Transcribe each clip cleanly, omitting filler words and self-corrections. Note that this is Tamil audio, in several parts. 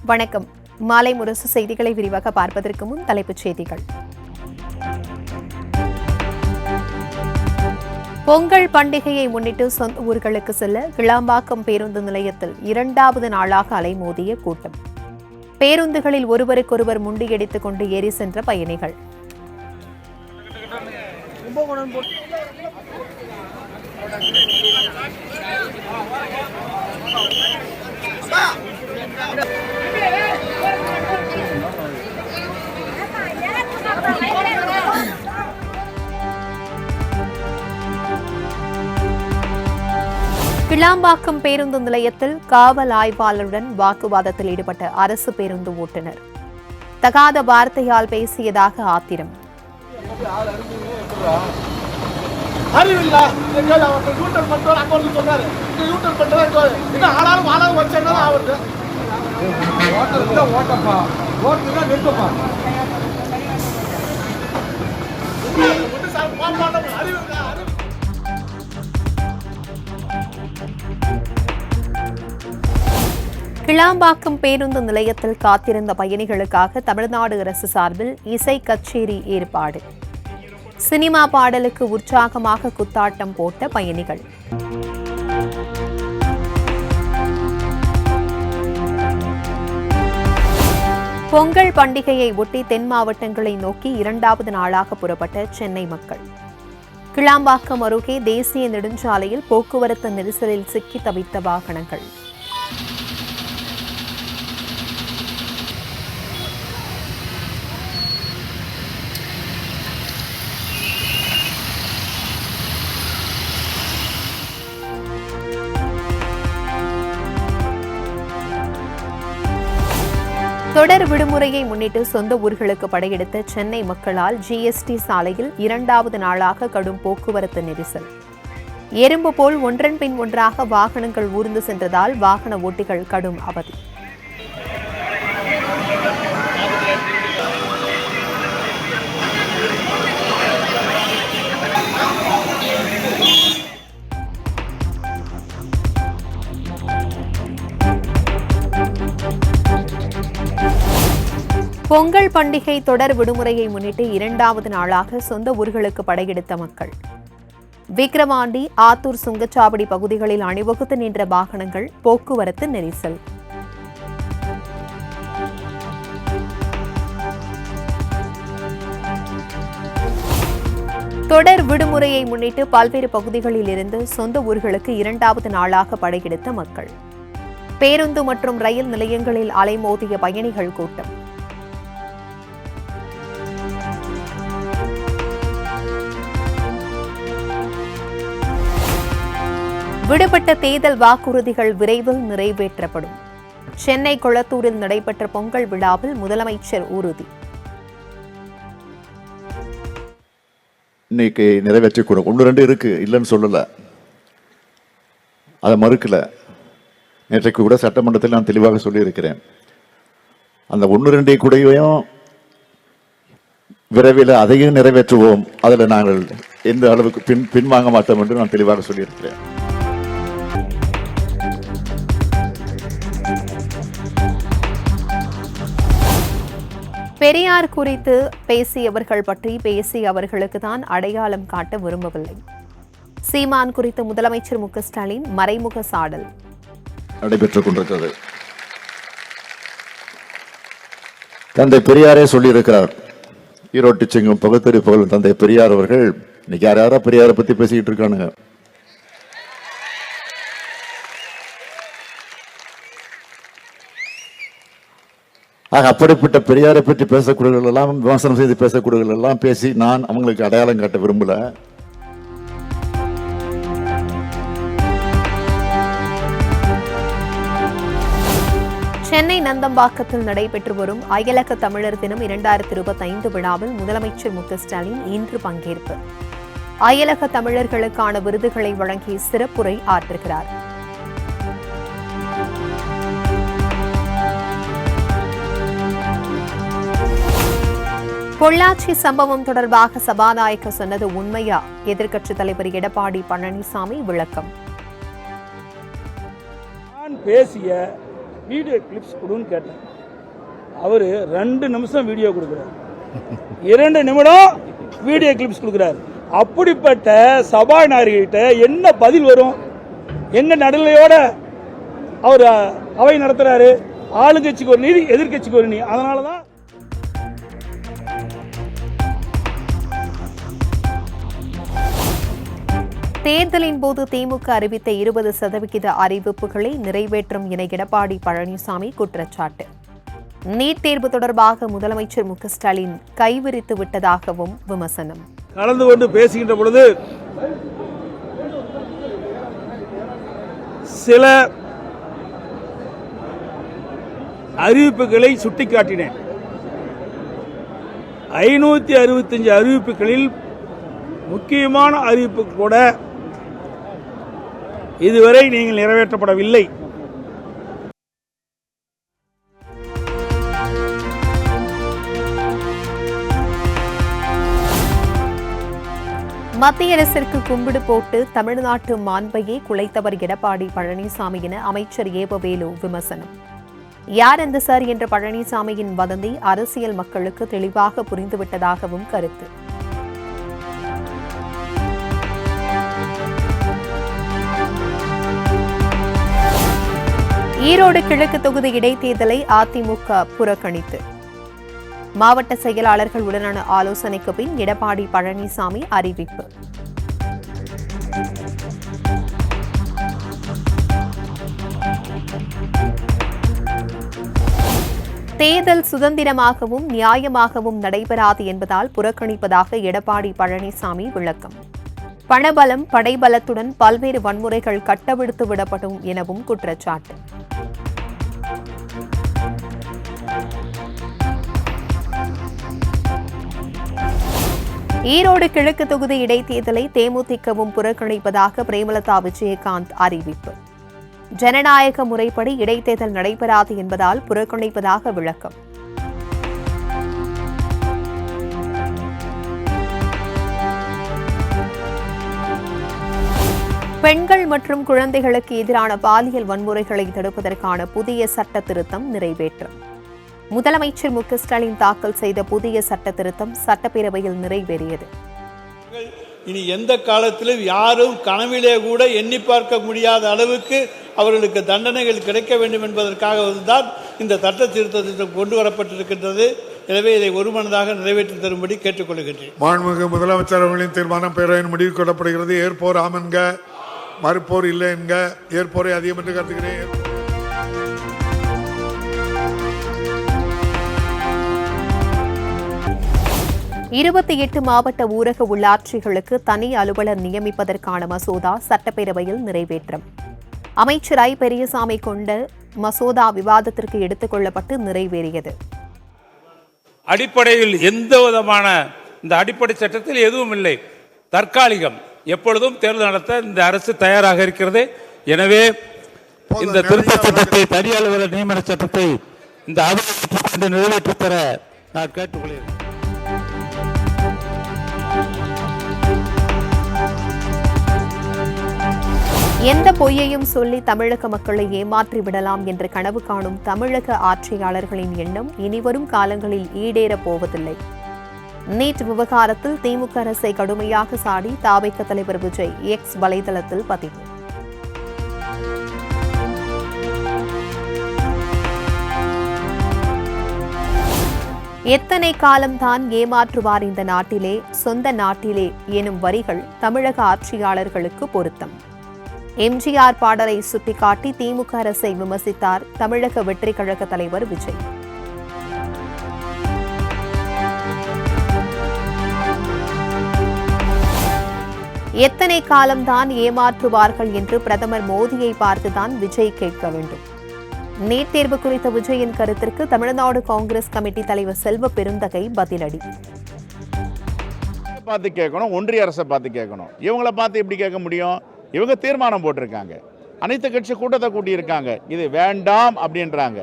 வணக்கம். மாலை முரசு செய்திகளை விரிவாக பார்ப்பதற்கு முன் தலைப்புச் செய்திகள். பொங்கல் பண்டிகையை முன்னிட்டு சொந்த ஊர்களுக்கு செல்ல கிளாம்பாக்கம் பேருந்து நிலையத்தில் 2வது நாளாக அலைமோதிய கூட்டம். பேருந்துகளில் ஒருவருக்கொருவர் முண்டியடித்துக் கொண்டு ஏறி சென்ற பயணிகள். கிளாம்பாக்கம் பேருந்து நிலையத்தில் காவல் ஆய்வாளருடன் வாக்குவாதத்தில் ஈடுபட்ட அரசு பேருந்து ஓட்டுநர். தகாத வார்த்தையால் பேசியதாக ஆத்திரம். கிளாம்பாக்கம் பேருந்து நிலையத்தில் காத்திருந்த பயணிகளுக்காக தமிழ்நாடு அரசு சார்பில் இசை கச்சேரி ஏற்பாடு. சினிமா பாடலுக்கு உற்சாகமாக குத்தாட்டம் போட்ட பயணிகள். பொங்கல் பண்டிகையை ஒட்டி தென் மாவட்டங்களை நோக்கி 2வது நாளாக புறப்பட்ட சென்னை மக்கள். கிளாம்பாக்கம் அருகே தேசிய நெடுஞ்சாலையில் போக்குவரத்து நெரிசலில் சிக்கி தவித்த வாகனங்கள். தொடர் விடுமுறையை முன்னிட்டு சொந்த ஊர்களுக்கு படையெடுத்த சென்னை மக்களால் ஜிஎஸ்டி சாலையில் 2வது நாளாக கடும் போக்குவரத்து நெரிசல். எறும்பு போல் ஒன்றன் பின் ஒன்றாக வாகனங்கள் ஊர்ந்து சென்றதால் வாகன ஓட்டிகள் கடும் அவதி. பொங்கல் பண்டிகை தொடர் விடுமுறையை முன்னிட்டு 2வது நாளாக சொந்த ஊர்களுக்கு படையெடுத்த மக்கள். விக்கிரவாண்டி, ஆத்தூர் சுங்கச்சாவடி பகுதிகளில் அணிவகுத்து நின்ற வாகனங்கள், போக்குவரத்து நெரிசல். தொடர் விடுமுறையை முன்னிட்டு பல்வேறு பகுதிகளில் இருந்து சொந்த ஊர்களுக்கு 2வது நாளாக படையெடுத்த மக்கள். பேருந்து மற்றும் ரயில் நிலையங்களில் அலைமோதிய பயணிகள் கூட்டம். விடுபட்ட தேர்தல் வாக்குறுதிகள் விரைவில் நிறைவேற்றப்படும். சென்னை கொளத்தூரில் நடைபெற்ற பொங்கல் விழாவில் முதலமைச்சர் உறுதி. இன்னைக்கு நிறைவேற்றக்கூடும். 1-2 இருக்கு, இல்லைன்னு சொல்லல, அதை மறுக்கல. நேற்றைக்கு கூட சட்டமன்றத்தில் நான் தெளிவாக சொல்லியிருக்கிறேன். அந்த 1-2 கூடயும் விரைவில் அதையும் நிறைவேற்றுவோம். அதில் நாங்கள் எந்த அளவுக்கு பின்வாங்க மாட்டோம் என்று நான் தெளிவாக சொல்லியிருக்கிறேன். பெரியார் குறித்து பேசியவர்கள் பற்றி பேசிய அவர்களுக்கு தான் அடையாளம் காட்ட விரும்பவில்லை. சீமான் குறித்து முதலமைச்சர் மு.க. ஸ்டாலின் மறைமுக சாடல் நடைபெற்றுக் கொண்டிருக்கிறது. தந்தை பெரியாரே சொல்லியிருக்கிறார். ஈரோட்டு சிங்கம் பகுத்தறிவு புகழும் தந்தை பெரியார் அவர்கள் இன்னைக்கு யாரா பெரியாரை பத்தி பேசிக்கிட்டு இருக்கானுங்க. அப்படிப்பட்ட பெரியாரை பற்றி பேசக்கூடியவர்கள் எல்லாம், விமர்சனம் செய்து பேசக்கூடியவர்கள் எல்லாம் பேசி நான் அவங்களுக்கு அடையாளம் காட்ட விரும்பல. சென்னை நந்தம்பாக்கத்தில் நடைபெற்று வரும் அயலக தமிழர் தினம் 2025 விழாவில் முதலமைச்சர் மு.க. ஸ்டாலின் இன்று பங்கேற்பு. அயலக தமிழர்களுக்கான விருதுகளை வழங்கி சிறப்புரை ஆற்றுகிறார். பொள்ளாச்சி சம்பவம் தொடர்பாக சபாநாயகர் சொன்னது உண்மையா? எதிர்க்கட்சித் தலைவர் எடப்பாடி பழனிசாமி விளக்கம். நான் பேசிய வீடியோ கிளிப்ஸ் கொடுன்னு கேட்டேன். அவர் 2 நிமிஷம் வீடியோ கொடுக்குறாரு, 2 நிமிடம் வீடியோ கிளிப்ஸ் கொடுக்குறாரு. அப்படிப்பட்ட சபாநாயகர்கிட்ட என்ன பதில் வரும்? என்ன நடுநிலையோட அவர் அவை நடத்துறாரு? ஆளுங்கட்சிக்கு ஒரு நீதி, எதிர்கட்சிக்கு ஒரு நீதி. அதனால தான் தேர்தலின் போது திமுக அறிவித்த 20% அறிவிப்புகளை நிறைவேற்றும் என எடப்பாடி பழனிசாமி குற்றச்சாட்டு. நீட் தேர்வு தொடர்பாக முதலமைச்சர் மு க ஸ்டாலின் கைவிரித்து விட்டதாகவும் விமர்சனம். கலந்து கொண்டு பேசுகின்ற பொழுது சில அறிவிப்புகளை சுட்டிக்காட்டினேன். 565 அறிவிப்புகளில் முக்கியமான அறிவிப்பு கூட இதுவரை நீங்கள் நிறைவேற்றப்படவில்லை. மத்திய அரசிற்கு கும்பிடு போட்டு தமிழ்நாட்டு மாண்பையை குலைத்தவர் எடப்பாடி பழனிசாமி என அமைச்சர் ஏவவேலு விமர்சனம். யார் அந்த சார் என்ற பழனிசாமியின் வதந்தி அரசியல் மக்களுக்கு தெளிவாக புரிந்துவிட்டதாகவும் கருத்து. ஈரோடு கிழக்கு தொகுதி இடைத்தேர்தலை அதிமுக புறக்கணித்து மாவட்ட செயலாளர்கள் உடனான ஆலோசனைக்கு பின் எடப்பாடி பழனிசாமி அறிவிப்பு. தேர்தல் சுதந்திரமாகவும் நியாயமாகவும் நடைபெறாது என்பதால் புறக்கணிப்பதாக எடப்பாடி பழனிசாமி விளக்கம். பணபலம் படைபலத்துடன் பல்வேறு வன்முறைகள் கட்டவிழ்த்து விடப்படும் எனவும் குற்றச்சாட்டு. ஈரோடு கிழக்கு தொகுதி இடைத்தேர்தலை தேமுதிகவும் புறக்கணிப்பதாக பிரேமலதா விஜயகாந்த் அறிவிப்பு. ஜனநாயக முறைப்படி இடைத்தேர்தல் நடைபெறாது என்பதால் புறக்கணிப்பதாக விளக்கம். பெண்கள் மற்றும் குழந்தைகளுக்கு எதிரான பாலியல் வன்முறைகளை தடுப்பதற்கான புதிய சட்ட திருத்தம் நிறைவேற்றம். முதலமைச்சர் மு க ஸ்டாலின் தாக்கல் செய்த புதிய சட்ட திருத்தம் சட்டப்பேரவையில் நிறைவேறியது. இனி எந்த காலத்திலும் யாரும் கனவிலே கூட எண்ணி பார்க்க முடியாத அளவுக்கு அவர்களுக்கு தண்டனைகள் கிடைக்க வேண்டும் என்பதற்காக தான் இந்த சட்ட திருத்த திட்டம் கொண்டு வரப்பட்டிருக்கின்றது. எனவே இதை ஒருமனதாக நிறைவேற்றி தரும்படி கேட்டுக்கொள்கின்றேன். மாண்புமிகு முதலமைச்சர் அவர்களின் தீர்மானம் பேரவையின் முடிவு கொள்ளப்படுகிறது. ஏற்போர் ஆம் என்க, மறுப்போர் இல்லை என்க. ஏற்போரை அதிகம் என்று கருதுகிறேன். 28 மாவட்ட ஊரக உள்ளாட்சிகளுக்கு தனி அலுவலர் நியமிப்பதற்கான மசோதா சட்டப்பேரவையில் நிறைவேற்றம். அமைச்சர் ஐ பெரியசாமி கொண்ட மசோதா விவாதத்திற்கு எடுத்துக் கொள்ளப்பட்டு நிறைவேறியது. அடிப்படையில் எந்த விதமான இந்த அடிப்படை சட்டத்தில் எதுவும் இல்லை, தற்காலிகம். எப்பொழுதும் தேர்தல் நடத்த இந்த அரசு தயாராக இருக்கிறது. எனவே இந்த திருத்த சட்டத்தை, தனி அலுவலர் நியமன சட்டத்தை இந்த அவை நிறைவேற்றி தர நான் கேட்டுக்கொள்கிறேன். எந்த பொய்யையும் சொல்லி தமிழக மக்களை ஏமாற்றி விடலாம் என்று கனவு காணும் தமிழக ஆட்சியாளர்களின் எண்ணம் இனிவரும் காலங்களில் ஈடேறப் போவதில்லை. நீட் விவகாரத்தில் திமுக அரசை கடுமையாக சாடி தாவேக தலைவர் விஜய் எக்ஸ் வலைதளத்தில் பதிவு. எத்தனை காலம்தான் ஏமாற்றுவார் இந்த நாட்டிலே, சொந்த நாட்டிலே எனும் வரிகள் தமிழக ஆட்சியாளர்களுக்கு பொருத்தம். எம்ஜிஆர் பாடலை சுட்டிக்காட்டி திமுக அரசை விமர்சித்தார் தமிழக வெற்றி கழக தலைவர் விஜய். எத்தனை காலம்தான் ஏமாற்றுவார்கள் என்று பிரதமர் மோடியை பார்த்துதான் விஜய் கேட்க வேண்டும். நீட் தேர்வு குறித்த விஜயின் கருத்திற்கு தமிழ்நாடு காங்கிரஸ் கமிட்டி தலைவர் செல்வ பெருந்தகை பதிலடி. பார்த்து கேட்கணும், ஒன்றிய அரசை பார்த்து கேட்கணும். இவங்களை பார்த்து எப்படி கேட்க முடியும்? இவங்க தீர்மானம் போட்டிருக்காங்க, அனைத்து கட்சி கூட்டத்தை கூட்டியிருக்காங்க, இது வேண்டாம் அப்படின்றாங்க.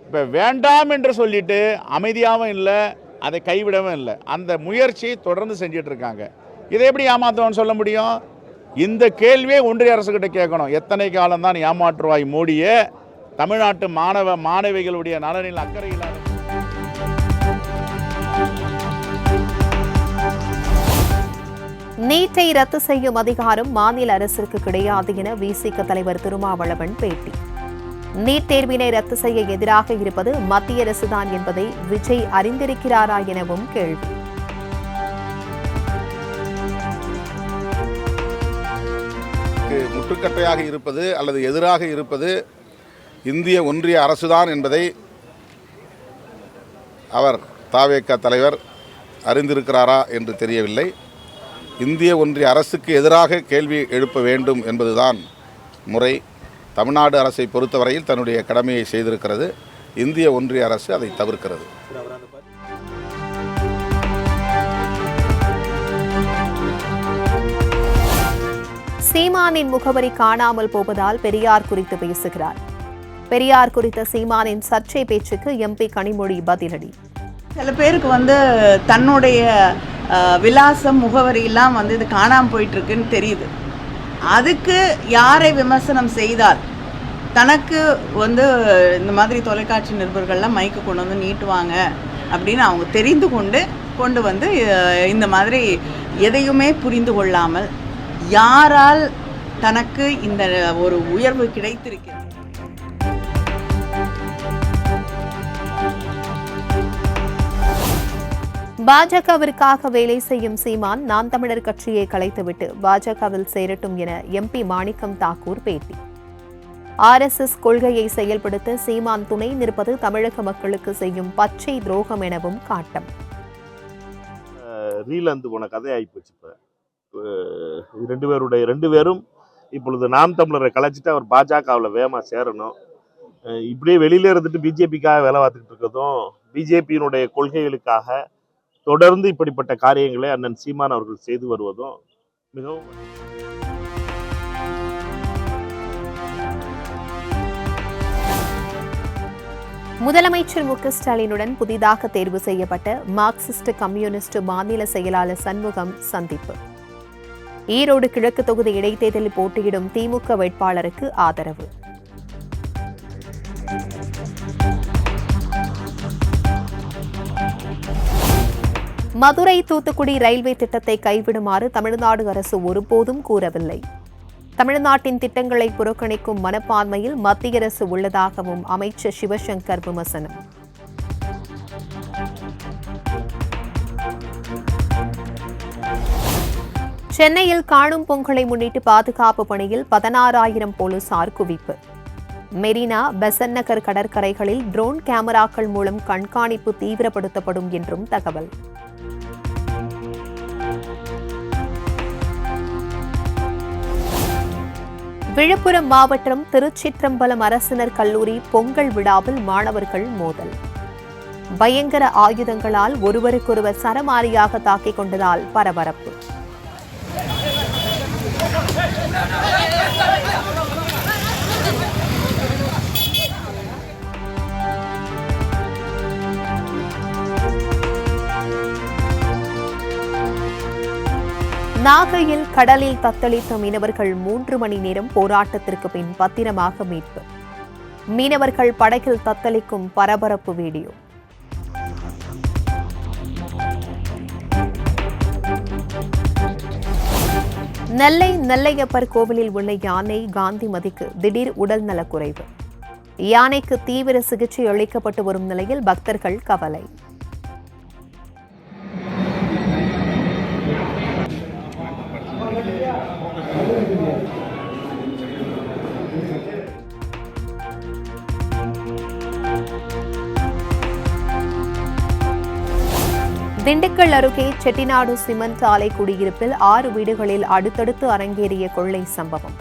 இப்போ வேண்டாம் என்று சொல்லிட்டு அமைதியாகவும் இல்லை, அதை கைவிடவும் இல்லை. அந்த முயற்சி தொடர்ந்து செஞ்சிட்டு இருக்காங்க. இதை எப்படி ஏமாற்றுவோன்னு சொல்ல முடியும்? இந்த கேள்வியை ஒன்றிய அரசுகிட்ட கேட்கணும். எத்தனை காலம் தான் ஏமாற்றுவாய் மோடியே, தமிழ்நாட்டு மாணவிகளுடைய நலனில் அக்கறை இல்லாத நீட்டை ரத்து செய்யும் அதிகாரம் மாநில அரசிற்கு கிடையாது என விசிக தலைவர் திருமாவளவன் பேட்டி. நீட் தேர்வினை ரத்து செய்ய எதிராக இருப்பது மத்திய அரசுதான் என்பதை விஜய் அறிந்திருக்கிறாரா எனவும் கேள்வி. முட்டுக்கட்டையாக இருப்பது அல்லது எதிராக இருப்பது இந்திய ஒன்றிய அரசுதான் என்பதை அவர் தவேக தலைவர் அறிந்திருக்கிறாரா என்று தெரியவில்லை. இந்திய ஒன்றிய அரசுக்கு எதிராக கேள்வி எழுப்ப வேண்டும் என்பதுதான் முறை. தமிழ்நாடு அரசை பொறுத்தவரையில் தன்னுடைய கடமையை செய்திருக்கிறது. இந்திய ஒன்றிய அரசு அதை தவிர்க்கிறது. சீமானின் முகவரி காணாமல் போவதால் பெரியார் குறித்து பேசுகிறார். பெரியார் குறித்த சீமானின் சர்ச்சை பேச்சுக்கு எம்பி கனிமொழி பதிலடி. சில பேருக்கு தன்னுடைய விலாசம் முகவரியெல்லாம் இது காணாமல் போயிட்டுருக்குன்னு தெரியுது. அதுக்கு யாரை விமர்சனம் செய்தால் தனக்கு இந்த மாதிரி தொலைக்காட்சி நிருபர்கள்லாம் மைக்கு கொண்டு வந்து நீட்டுவாங்க அப்படின்னு அவங்க தெரிந்து கொண்டு இந்த மாதிரி எதையுமே புரிந்து கொள்ளாமல் யாரால் தனக்கு இந்த ஒரு உயர்வு கிடைத்திருக்கிறது. பாஜகவிற்காக வேலை செய்யும் சீமான் நாம் தமிழர் கட்சியை கலைத்துவிட்டு பாஜகவில் சேரட்டும் என எம்பி மாணிக்கம் தாக்கூர் பேட்டி. RSS கொள்கையை செயல்படுத்த சீமான் துணை நிற்பது தமிழக மக்களுக்கு செய்யும் பச்சை துரோகம் எனவும் காட்டம். ரீலந்து போன கதை ஆகிப்போச்சு. இப்போ ரெண்டு பேரும் இப்பொழுது நாம் தமிழரை கலைச்சிட்டு அவர் பாஜகவில் வேகமாக சேரணும். இப்படியே வெளியில இருந்துட்டு பிஜேபிக்காக வேலை பார்த்துக்கிட்டு இருக்கிறதும் பிஜேபியினுடைய கொள்கைகளுக்காக தொடர்ந்து இப்படிப்பட்ட காரியங்களை அண்ணன் சீமான் அவர்கள் செய்து வருவதும் மிகவும் முதலமைச்சர் மு.க.ஸ்டாலினுடன் புதிதாக தேர்வு செய்யப்பட்ட மார்க்சிஸ்ட் கம்யூனிஸ்ட் மாநில செயலாளர் சண்முகம் சந்திப்பு. ஈரோடு கிழக்கு தொகுதி இடைத்தேர்தலில் போட்டியிடும் திமுக வேட்பாளருக்கு ஆதரவு. மதுரை தூத்துக்குடி ரயில்வே திட்டத்தை கைவிடுமாறு தமிழ்நாடு அரசு ஒருபோதும் கூறவில்லை. தமிழ்நாட்டின் திட்டங்களை புறக்கணிக்கும் மனப்பான்மையில் மத்திய அரசு உள்ளதாகவும் அமைச்சர் சிவசங்கர் விமர்சனம். சென்னையில் காணும் பொங்கலை முன்னிட்டு பாதுகாப்பு பணியில் 16,000 போலீசார் குவிப்பு. மெரினா, பெசன்ட் நகர் கடற்கரைகளில் ட்ரோன் கேமராக்கள் மூலம் கண்காணிப்பு தீவிரப்படுத்தப்படும் என்றும் தகவல். விழுப்புரம் மாவட்டம் திருச்சிற்றம்பலம் அரசினர் கல்லூரி பொங்கல் விழாவில் மாணவர்கள் மோதல். பயங்கர ஆயுதங்களால் ஒருவருக்கொருவர் சரமாரியாக தாக்கிக் கொண்டதால் பரபரப்பு. நாகையில் கடலில் தத்தளித்த மீனவர்கள் 3 மணி நேரம் போராட்டத்திற்கு பின் பத்திரமாக மீட்பு. மீனவர்கள் படகில் தத்தளிக்கும் பரபரப்பு வீடியோ. நெல்லை நெல்லையப்பர் கோவிலில் உள்ள யானை காந்திமதிக்கு திடீர் உடல் நலக்குறைவு. யானைக்கு தீவிர சிகிச்சை அளிக்கப்பட்டு வரும் நிலையில் பக்தர்கள் கவலை. திண்டுக்கல் அருகே செட்டிநாடு சிமெண்ட் ஆலை குடியிருப்பில் 6 வீடுகளில் அடுத்தடுத்து அரங்கேறிய கொள்ளை சம்பவம்.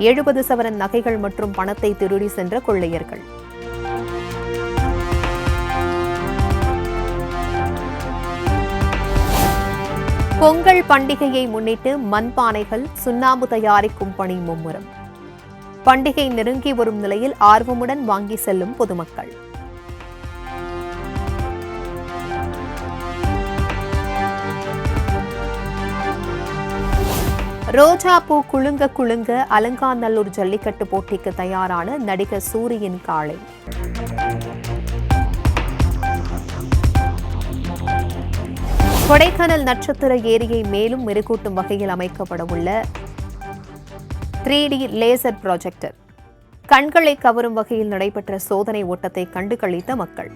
70 சவரன் நகைகள் மற்றும் பணத்தை திருடி சென்ற கொள்ளையர்கள். பொங்கல் பண்டிகையை முன்னிட்டு மண்பானைகள், சுண்ணாம்பு தயாரிக்கும் பணி மும்முரம். பண்டிகை நெருங்கி வரும் நிலையில் ஆர்வமுடன் வாங்கி செல்லும் பொதுமக்கள். ரோஜா பூ குலுங்க குலுங்க அலங்காநல்லூர் ஜல்லிக்கட்டு போட்டிக்கு தயாரான நடிகர் சூரியின் காளை. கொடைக்கானல் நட்சத்திர ஏரியை மேலும் மெருகூட்டும் வகையில் அமைக்கப்பட உள்ள 3D லேசர் ப்ராஜெக்டர். கண்களை கவரும் வகையில் நடைபெற்ற சோதனை ஓட்டத்தை கண்டு களித்த மக்கள்.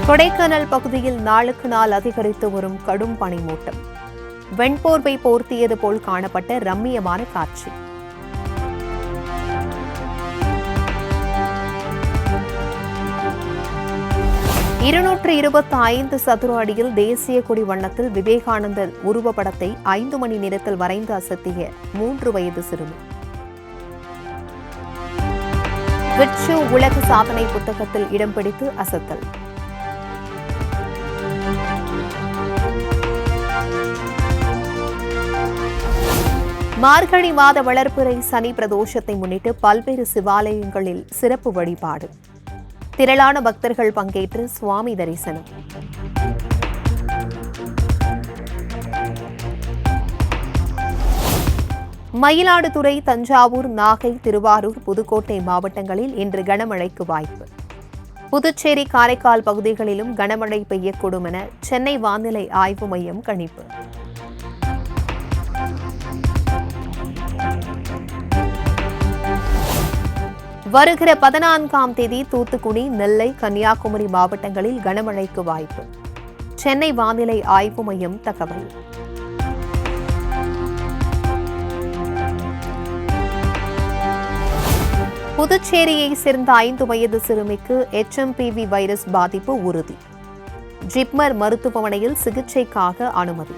கொடைக்கானல் பகுதியில் நாளுக்கு நாள் அதிகரித்து வரும் கடும் பனிமூட்டம். வெண்போர்வை போர்த்தியது போல் காணப்பட்ட ரம்மியமான காட்சி. (225 சதுர அடியில் தேசிய கொடி வண்ணத்தில் விவேகானந்தர் உருவப்படத்தை 5 மணி நேரத்தில் வரைந்து அசத்திய 3 வயது சிறுமி. விட்சு உலக சாதனை புத்தகத்தில் இடம் பிடித்து அசத்தல். மார்கழி மாத வளர்பிறை சனி பிரதோஷத்தை முன்னிட்டு பல்வேறு சிவாலயங்களில் சிறப்பு வழிபாடு. திரளான பக்தர்கள் பங்கேற்று சுவாமி தரிசனம். மயிலாடுதுறை, தஞ்சாவூர், நாகை, திருவாரூர், புதுக்கோட்டை மாவட்டங்களில் இன்று கனமழைக்கு வாய்ப்பு. புதுச்சேரி, காரைக்கால் பகுதிகளிலும் கனமழை பெய்யக்கூடும் என சென்னை வானிலை ஆய்வு மையம் கணிப்பு. வருகிற 14ஆம் தேதி தூத்துக்குடி, நெல்லை, கன்னியாகுமரி மாவட்டங்களில் கனமழைக்கு வாய்ப்பு. சென்னை வானிலை ஆய்வு மையம் தகவல். புதுச்சேரியை சேர்ந்த 5 வயது சிறுமிக்கு HMPV வைரஸ் பாதிப்பு உறுதி. ஜிப்மர் மருத்துவமனையில் சிகிச்சைக்காக அனுமதி.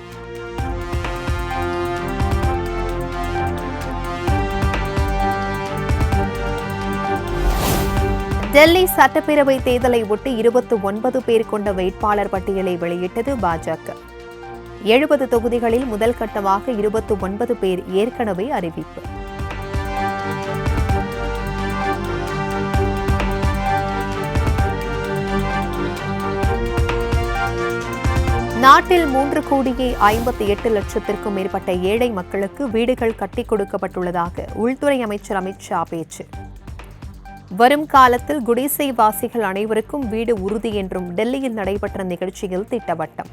டெல்லி சட்டப்பேரவை தேர்தலை ஒட்டி 29 பேர் கொண்ட வேட்பாளர் பட்டியலை வெளியிட்டது பாஜக. 70 தொகுதிகளில் முதல் கட்டமாக 29 பேர் ஏற்கனவே அறிவிப்பு. நாட்டில் 3,58,00,000க்கும் மேற்பட்ட ஏழை மக்களுக்கு வீடுகள் கட்டிக் கொடுக்கப்பட்டுள்ளதாக உள்துறை அமைச்சர் அமித் ஷா பேச்சு. வரும் காலத்தில் குடிசை வாசிகள் அனைவருக்கும் வீடு உறுதி என்றும் டெல்லியில் நடைபெற்ற நிகழ்ச்சியில் திட்டவட்டம்.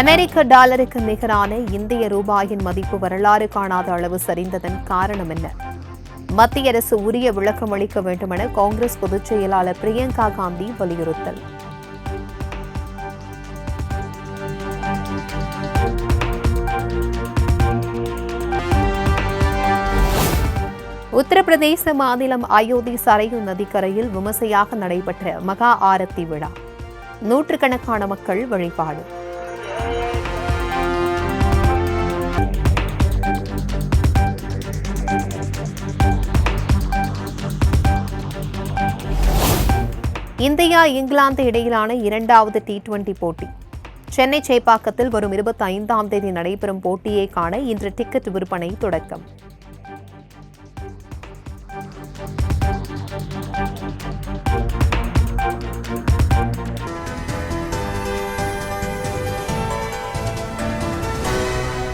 அமெரிக்க டாலருக்கு நிகரான இந்திய ரூபாயின் மதிப்பு வரலாறு காணாத அளவு சரிந்ததன் காரணம் என்ன? மத்திய அரசு உரிய விளக்கம் அளிக்க வேண்டுமென காங்கிரஸ் பொதுச் செயலாளர் பிரியங்கா காந்தி வலியுறுத்தல். உத்தரப்பிரதேச மாநிலம் அயோத்தி சரையு நதிக்கரையில் விமர்சையாக நடைபெற்ற மகா ஆரத்தி விழா. நூற்றுக்கணக்கான மக்கள் வழிபாடு. இந்தியா, இங்கிலாந்து இடையிலான 2வது T20 போட்டி. சென்னை சேப்பாக்கத்தில் வரும் 25ஆம் தேதி நடைபெறும் போட்டியை காண இன்று டிக்கெட் விற்பனை தொடக்கம்.